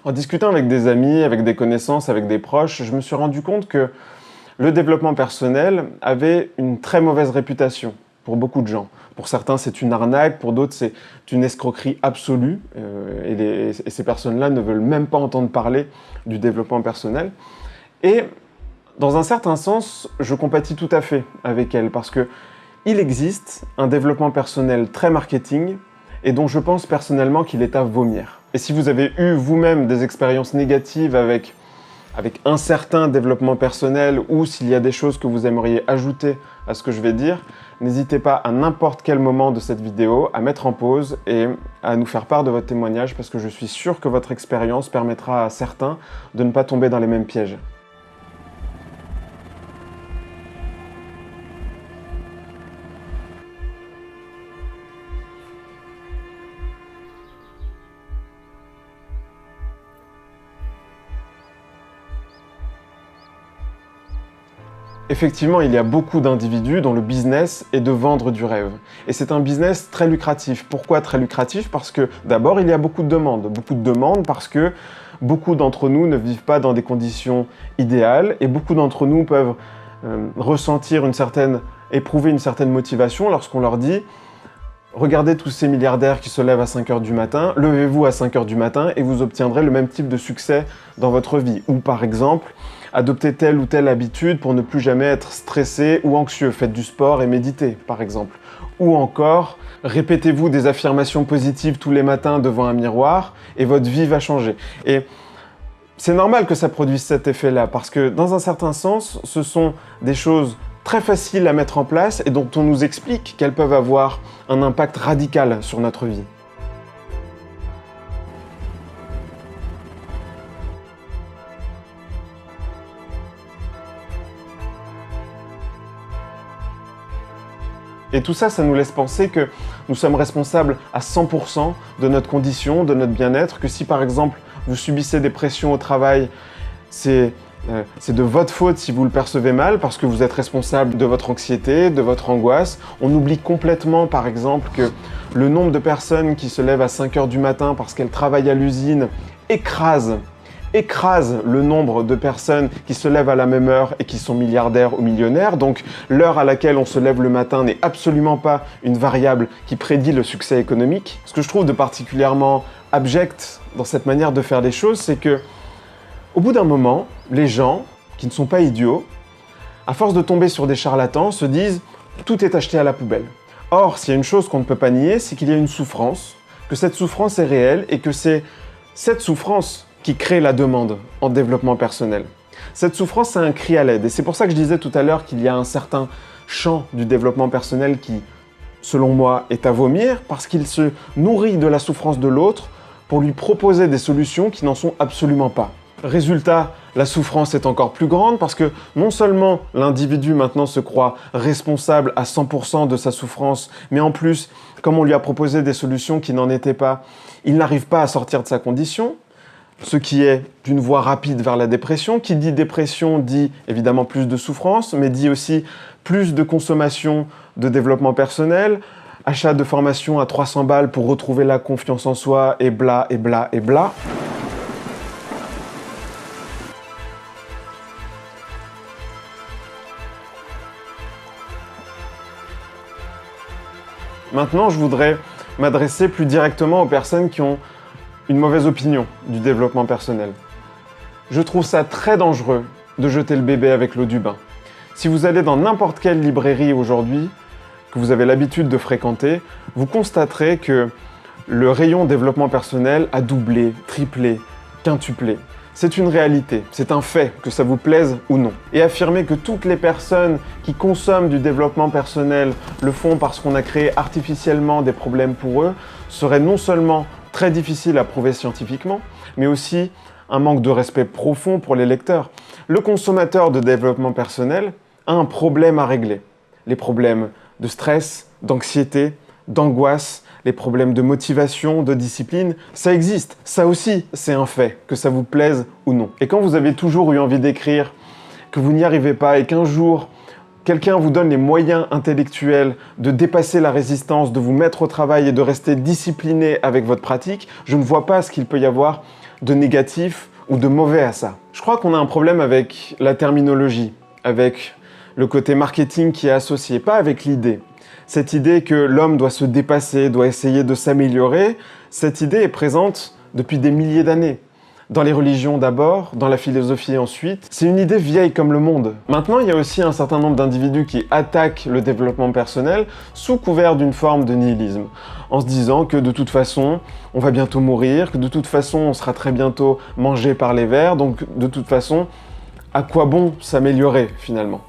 En discutant avec des amis, avec des connaissances, avec des proches, je me suis rendu compte que le développement personnel avait une très mauvaise réputation pour beaucoup de gens. Pour certains, c'est une arnaque, pour d'autres, c'est une escroquerie absolue. Et ces personnes-là ne veulent même pas entendre parler du développement personnel. Et dans un certain sens, je compatis tout à fait avec elles, parce qu'il existe un développement personnel très marketing, et dont je pense personnellement qu'il est à vomir. Et si vous avez eu vous-même des expériences négatives avec un certain développement personnel, ou s'il y a des choses que vous aimeriez ajouter à ce que je vais dire, n'hésitez pas à n'importe quel moment de cette vidéo à mettre en pause et à nous faire part de votre témoignage, parce que je suis sûr que votre expérience permettra à certains de ne pas tomber dans les mêmes pièges. Effectivement, il y a beaucoup d'individus dont le business est de vendre du rêve. Et c'est un business très lucratif. Pourquoi très lucratif? Parce que d'abord, il y a beaucoup de demandes. Beaucoup de demandes parce que beaucoup d'entre nous ne vivent pas dans des conditions idéales et beaucoup d'entre nous peuvent éprouver une certaine motivation lorsqu'on leur dit « Regardez tous ces milliardaires qui se lèvent à 5 h du matin, levez-vous à 5 h du matin et vous obtiendrez le même type de succès dans votre vie. » Ou par exemple, adoptez telle ou telle habitude pour ne plus jamais être stressé ou anxieux. Faites du sport et méditez, par exemple. Ou encore, répétez-vous des affirmations positives tous les matins devant un miroir et votre vie va changer. Et c'est normal que ça produise cet effet-là, parce que dans un certain sens, ce sont des choses très faciles à mettre en place et dont on nous explique qu'elles peuvent avoir un impact radical sur notre vie. Et tout ça, ça nous laisse penser que nous sommes responsables à 100% de notre condition, de notre bien-être, que si par exemple vous subissez des pressions au travail, c'est de votre faute si vous le percevez mal, parce que vous êtes responsable de votre anxiété, de votre angoisse. On oublie complètement par exemple que le nombre de personnes qui se lèvent à 5 h du matin parce qu'elles travaillent à l'usine écrase le nombre de personnes qui se lèvent à la même heure et qui sont milliardaires ou millionnaires. Donc l'heure à laquelle on se lève le matin n'est absolument pas une variable qui prédit le succès économique. Ce que je trouve de particulièrement abject dans cette manière de faire les choses, c'est que au bout d'un moment, les gens, qui ne sont pas idiots, à force de tomber sur des charlatans, se disent « tout est acheté à la poubelle ». Or, s'il y a une chose qu'on ne peut pas nier, c'est qu'il y a une souffrance, que cette souffrance est réelle et que c'est cette souffrance qui crée la demande en développement personnel. Cette souffrance, c'est un cri à l'aide. Et c'est pour ça que je disais tout à l'heure qu'il y a un certain champ du développement personnel qui, selon moi, est à vomir parce qu'il se nourrit de la souffrance de l'autre pour lui proposer des solutions qui n'en sont absolument pas. Résultat, la souffrance est encore plus grande parce que non seulement l'individu maintenant se croit responsable à 100% de sa souffrance, mais en plus, comme on lui a proposé des solutions qui n'en étaient pas, il n'arrive pas à sortir de sa condition, ce qui est d'une voie rapide vers la dépression. Qui dit dépression dit évidemment plus de souffrance, mais dit aussi plus de consommation de développement personnel, achat de formation à 300 balles pour retrouver la confiance en soi, et bla, et bla, et bla. Maintenant, je voudrais m'adresser plus directement aux personnes qui ont une mauvaise opinion du développement personnel. Je trouve ça très dangereux de jeter le bébé avec l'eau du bain. Si vous allez dans n'importe quelle librairie aujourd'hui, que vous avez l'habitude de fréquenter, vous constaterez que le rayon développement personnel a doublé, triplé, quintuplé. C'est une réalité, c'est un fait, que ça vous plaise ou non. Et affirmer que toutes les personnes qui consomment du développement personnel le font parce qu'on a créé artificiellement des problèmes pour eux, serait non seulement très difficile à prouver scientifiquement, mais aussi un manque de respect profond pour les lecteurs. Le consommateur de développement personnel a un problème à régler. Les problèmes de stress, d'anxiété, d'angoisse, les problèmes de motivation, de discipline, ça existe. Ça aussi, c'est un fait, que ça vous plaise ou non. Et quand vous avez toujours eu envie d'écrire, que vous n'y arrivez pas et qu'un jour, quelqu'un vous donne les moyens intellectuels de dépasser la résistance, de vous mettre au travail et de rester discipliné avec votre pratique, je ne vois pas ce qu'il peut y avoir de négatif ou de mauvais à ça. Je crois qu'on a un problème avec la terminologie, avec le côté marketing qui est associé, pas avec l'idée. Cette idée que l'homme doit se dépasser, doit essayer de s'améliorer, cette idée est présente depuis des milliers d'années. Dans les religions d'abord, dans la philosophie ensuite. C'est une idée vieille comme le monde. Maintenant, il y a aussi un certain nombre d'individus qui attaquent le développement personnel sous couvert d'une forme de nihilisme, en se disant que de toute façon, on va bientôt mourir, que de toute façon, on sera très bientôt mangé par les vers, donc de toute façon, à quoi bon s'améliorer finalement?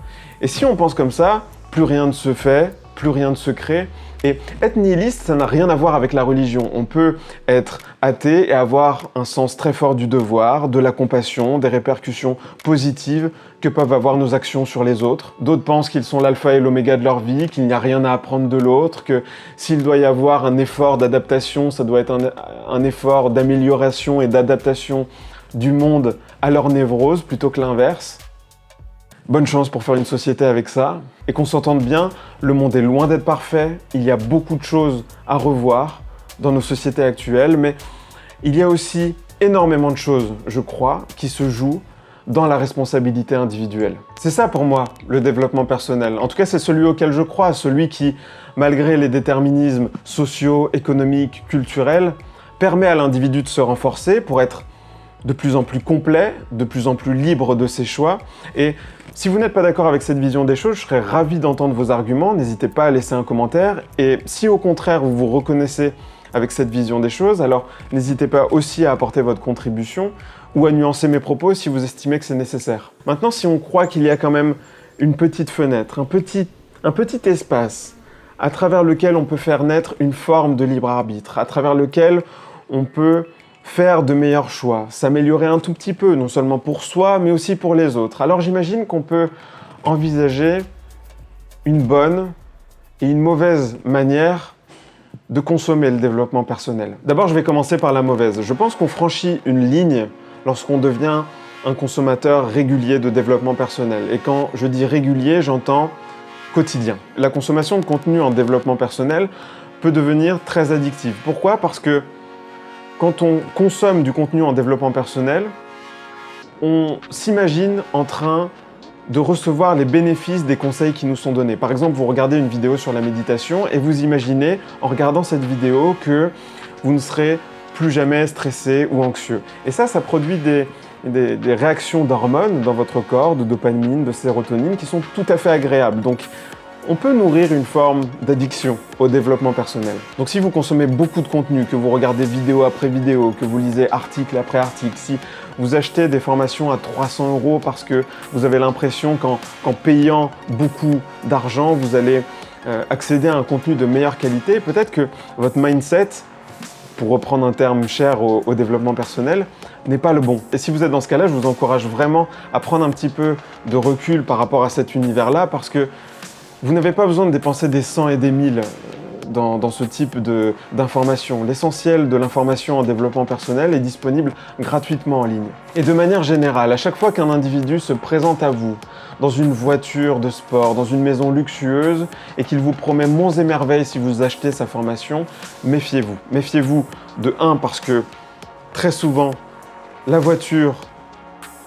Et si on pense comme ça, plus rien ne se fait, plus rien ne se crée. Et être nihiliste, ça n'a rien à voir avec la religion. On peut être athée et avoir un sens très fort du devoir, de la compassion, des répercussions positives que peuvent avoir nos actions sur les autres. D'autres pensent qu'ils sont l'alpha et l'oméga de leur vie, qu'il n'y a rien à apprendre de l'autre, que s'il doit y avoir un effort d'adaptation, ça doit être un effort d'amélioration et d'adaptation du monde à leur névrose plutôt que l'inverse. Bonne chance pour faire une société avec ça. Et qu'on s'entende bien, le monde est loin d'être parfait, il y a beaucoup de choses à revoir dans nos sociétés actuelles, mais il y a aussi énormément de choses, je crois, qui se jouent dans la responsabilité individuelle. C'est ça pour moi, le développement personnel. En tout cas, c'est celui auquel je crois, celui qui, malgré les déterminismes sociaux, économiques, culturels, permet à l'individu de se renforcer pour être de plus en plus complet, de plus en plus libre de ses choix. Et si vous n'êtes pas d'accord avec cette vision des choses, je serais ravi d'entendre vos arguments. N'hésitez pas à laisser un commentaire. Et si au contraire vous vous reconnaissez avec cette vision des choses, alors n'hésitez pas aussi à apporter votre contribution ou à nuancer mes propos si vous estimez que c'est nécessaire. Maintenant, si on croit qu'il y a quand même une petite fenêtre, un petit espace à travers lequel on peut faire naître une forme de libre arbitre, à travers lequel on peut faire de meilleurs choix, s'améliorer un tout petit peu, non seulement pour soi, mais aussi pour les autres. Alors j'imagine qu'on peut envisager une bonne et une mauvaise manière de consommer le développement personnel. D'abord, je vais commencer par la mauvaise. Je pense qu'on franchit une ligne lorsqu'on devient un consommateur régulier de développement personnel. Et quand je dis régulier, j'entends quotidien. La consommation de contenu en développement personnel peut devenir très addictive. Pourquoi? Parce que quand on consomme du contenu en développement personnel, on s'imagine en train de recevoir les bénéfices des conseils qui nous sont donnés. Par exemple, vous regardez une vidéo sur la méditation et vous imaginez, en regardant cette vidéo, que vous ne serez plus jamais stressé ou anxieux. Et ça produit des réactions d'hormones dans votre corps, de dopamine, de sérotonine, qui sont tout à fait agréables. Donc, on peut nourrir une forme d'addiction au développement personnel. Donc si vous consommez beaucoup de contenu, que vous regardez vidéo après vidéo, que vous lisez article après article, si vous achetez des formations à 300 € parce que vous avez l'impression qu'en payant beaucoup d'argent, vous allez accéder à un contenu de meilleure qualité, peut-être que votre mindset, pour reprendre un terme cher au développement personnel, n'est pas le bon. Et si vous êtes dans ce cas-là, je vous encourage vraiment à prendre un petit peu de recul par rapport à cet univers-là, parce que vous n'avez pas besoin de dépenser des 100 et des 1000 dans ce type d'informations. L'essentiel de l'information en développement personnel est disponible gratuitement en ligne. Et de manière générale, à chaque fois qu'un individu se présente à vous dans une voiture de sport, dans une maison luxueuse, et qu'il vous promet monts et merveilles si vous achetez sa formation, méfiez-vous. Méfiez-vous de 1, parce que très souvent, la voiture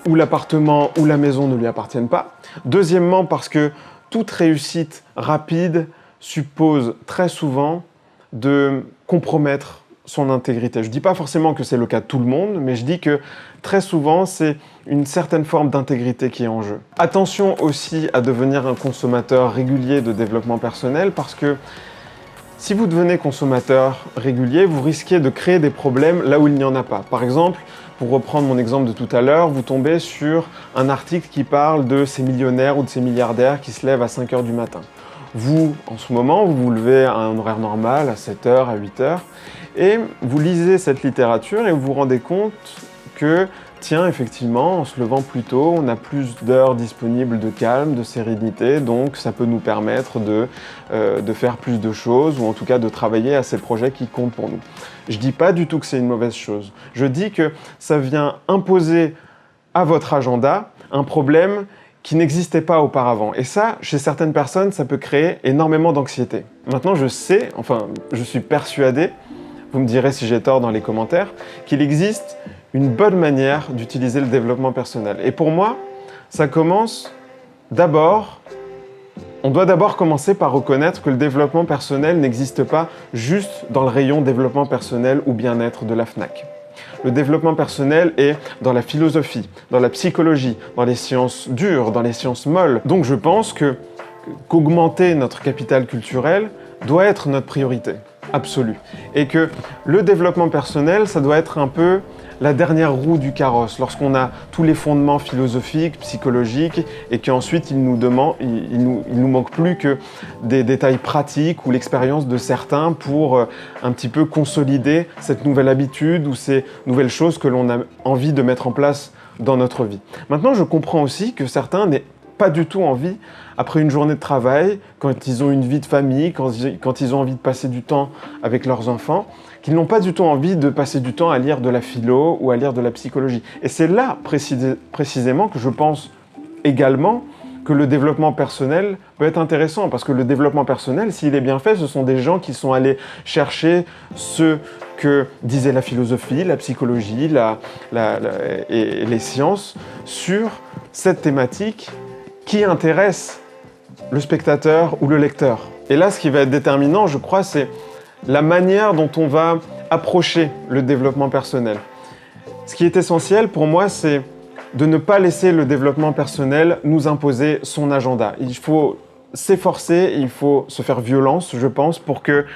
ou l'appartement ou la maison ne lui appartiennent pas. Deuxièmement, parce que toute réussite rapide suppose très souvent de compromettre son intégrité. Je ne dis pas forcément que c'est le cas de tout le monde, mais je dis que très souvent, c'est une certaine forme d'intégrité qui est en jeu. Attention aussi à devenir un consommateur régulier de développement personnel, parce que si vous devenez consommateur régulier, vous risquez de créer des problèmes là où il n'y en a pas. Par exemple, pour reprendre mon exemple de tout à l'heure, vous tombez sur un article qui parle de ces millionnaires ou de ces milliardaires qui se lèvent à 5 h du matin. Vous, en ce moment, vous vous levez à un horaire normal, à 7 h, à 8 h, et vous lisez cette littérature et vous vous rendez compte que, tiens, effectivement, en se levant plus tôt, on a plus d'heures disponibles de calme, de sérénité, donc ça peut nous permettre de faire plus de choses, ou en tout cas de travailler à ces projets qui comptent pour nous. Je ne dis pas du tout que c'est une mauvaise chose. Je dis que ça vient imposer à votre agenda un problème qui n'existait pas auparavant. Et ça, chez certaines personnes, ça peut créer énormément d'anxiété. Maintenant, je suis persuadé, vous me direz si j'ai tort dans les commentaires, qu'il existe une bonne manière d'utiliser le développement personnel. Et pour moi, ça commence d'abord, on doit d'abord commencer par reconnaître que le développement personnel n'existe pas juste dans le rayon développement personnel ou bien-être de la Fnac. Le développement personnel est dans la philosophie, dans la psychologie, dans les sciences dures, dans les sciences molles. Donc je pense qu'augmenter notre capital culturel doit être notre priorité absolue. Et que le développement personnel, ça doit être un peu la dernière roue du carrosse, lorsqu'on a tous les fondements philosophiques, psychologiques, et qu'ensuite il nous manque plus que des détails pratiques ou l'expérience de certains pour un petit peu consolider cette nouvelle habitude ou ces nouvelles choses que l'on a envie de mettre en place dans notre vie. Maintenant, je comprends aussi que certains n'aient pas du tout envie, après une journée de travail, quand ils ont une vie de famille, quand ils ont envie de passer du temps avec leurs enfants, qu'ils n'ont pas du tout envie de passer du temps à lire de la philo ou à lire de la psychologie. Et c'est là précisément que je pense également que le développement personnel peut être intéressant, parce que le développement personnel, s'il est bien fait, ce sont des gens qui sont allés chercher ce que disait la philosophie, la psychologie et les sciences sur cette thématique qui intéresse le spectateur ou le lecteur. Et là, ce qui va être déterminant, je crois, c'est la manière dont on va approcher le développement personnel. Ce qui est essentiel pour moi, c'est de ne pas laisser le développement personnel nous imposer son agenda. Il faut s'efforcer, il faut se faire violence, je pense, pour que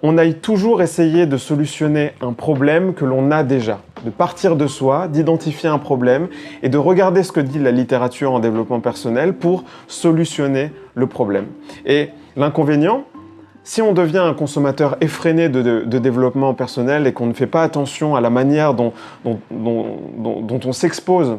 on aille toujours essayer de solutionner un problème que l'on a déjà, de partir de soi, d'identifier un problème et de regarder ce que dit la littérature en développement personnel pour solutionner le problème. Et l'inconvénient, si on devient un consommateur effréné de développement personnel et qu'on ne fait pas attention à la manière dont on s'expose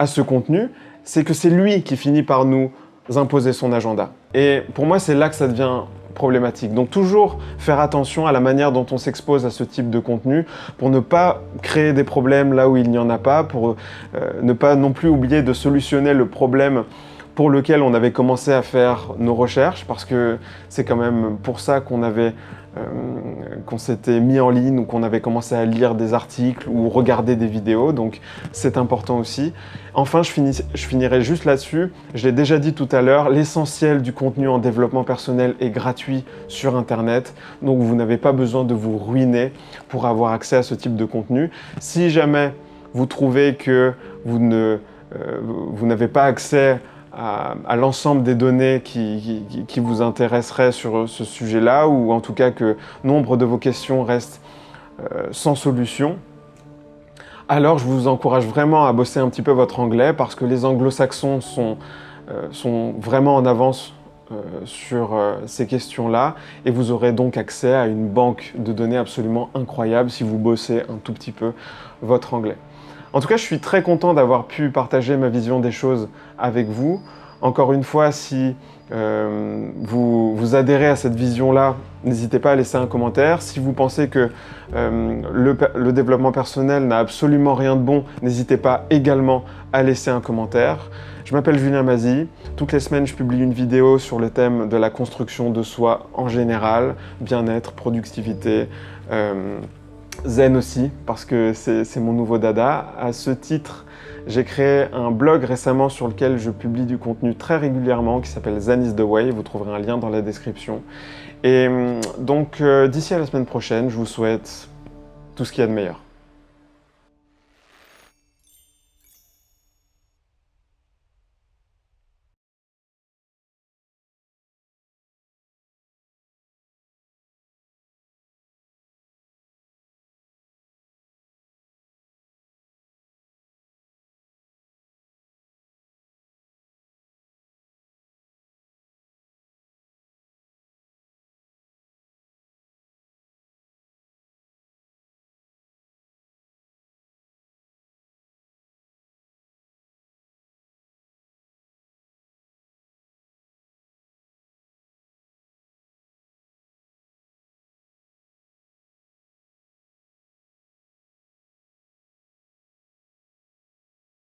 à ce contenu, c'est que c'est lui qui finit par nous imposer son agenda. Et pour moi, c'est là que ça devient problématique. Donc toujours faire attention à la manière dont on s'expose à ce type de contenu pour ne pas créer des problèmes là où il n'y en a pas, pour ne pas non plus oublier de solutionner le problème pour lequel on avait commencé à faire nos recherches, parce que c'est quand même pour ça qu'on s'était mis en ligne ou qu'on avait commencé à lire des articles ou regarder des vidéos, donc c'est important aussi. Enfin, je finirai juste là-dessus. Je l'ai déjà dit tout à l'heure, l'essentiel du contenu en développement personnel est gratuit sur Internet, donc vous n'avez pas besoin de vous ruiner pour avoir accès à ce type de contenu. Si jamais vous trouvez que vous n'avez pas accès à l'ensemble des données qui vous intéresseraient sur ce sujet-là, ou en tout cas que nombre de vos questions restent sans solution, alors je vous encourage vraiment à bosser un petit peu votre anglais, parce que les anglo-saxons sont vraiment en avance sur ces questions-là, et vous aurez donc accès à une banque de données absolument incroyable si vous bossez un tout petit peu votre anglais. En tout cas, je suis très content d'avoir pu partager ma vision des choses avec vous. Encore une fois, si vous adhérez à cette vision-là, n'hésitez pas à laisser un commentaire. Si vous pensez que le développement personnel n'a absolument rien de bon, n'hésitez pas également à laisser un commentaire. Je m'appelle Julien Mazy. Toutes les semaines, je publie une vidéo sur le thème de la construction de soi en général, bien-être, productivité, zen aussi, parce que c'est mon nouveau dada. À ce titre, j'ai créé un blog récemment sur lequel je publie du contenu très régulièrement qui s'appelle Zen is the Way. Vous trouverez un lien dans la description. Et donc, d'ici à la semaine prochaine, je vous souhaite tout ce qu'il y a de meilleur.